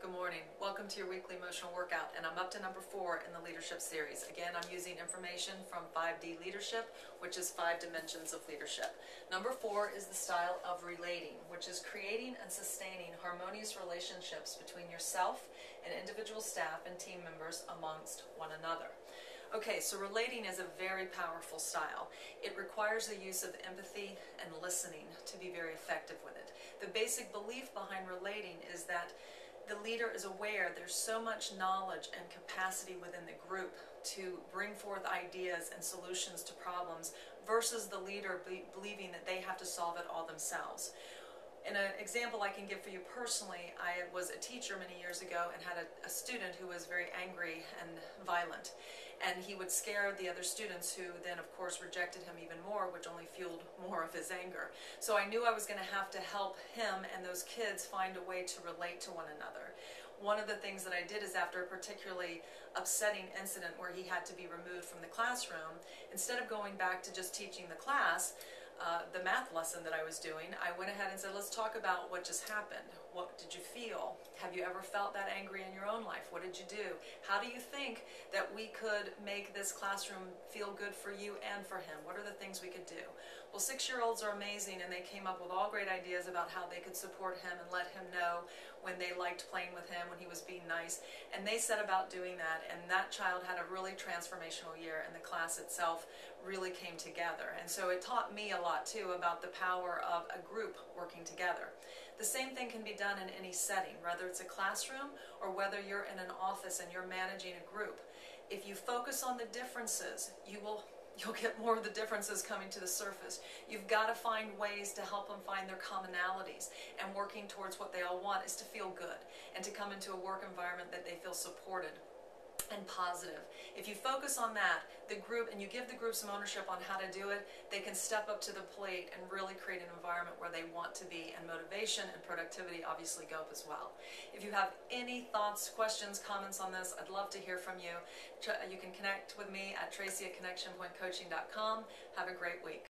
Good morning. Welcome to your weekly emotional workout, and I'm up to number 4 in the leadership series. Again, I'm using information from 5D leadership, which is 5 dimensions of leadership. Number 4 is the style of relating, which is creating and sustaining harmonious relationships between yourself and individual staff and team members amongst one another. Okay, so relating is a very powerful style. It requires the use of empathy and listening to be very effective with it. The basic belief behind relating is that the leader is aware there's so much knowledge and capacity within the group to bring forth ideas and solutions to problems versus the leader believing that they have to solve it all themselves. In an example I can give for you personally, I was a teacher many years ago and had a student who was very angry and violent. And he would scare the other students, who then of course rejected him even more, which only fueled more of his anger. So I knew I was going to have to help him and those kids find a way to relate to one another. One of the things that I did is, after a particularly upsetting incident where he had to be removed from the classroom, instead of going back to just teaching the class, the math lesson that I was doing, I went ahead and said, let's talk about what just happened. What did you feel? Have you ever felt that angry in your own life? What did you do? How do you think that we could make this classroom feel good for you and for him? What are the things we could do? Well, 6-year-olds are amazing, and they came up with all great ideas about how they could support him and let him know when they liked playing with him, when he was being nice. And they set about doing that, and that child had a really transformational year, and the class itself really came together. And so it taught me a lot too about the power of a group working together. The same thing can be done in any setting, whether it's a classroom or whether you're in an office and you're managing a group. If you focus on the differences, you'll get more of the differences coming to the surface. You've got to find ways to help them find their commonalities, and working towards what they all want is to feel good and to come into a work environment that they feel supported and positive. If you focus on that, the group, and you give the group some ownership on how to do it, they can step up to the plate and really create an environment where they want to be, and motivation and productivity obviously go up as well. If you have any thoughts, questions, comments on this, I'd love to hear from you. You can connect with me at Traci at connectionpointcoaching.com. Have a great week.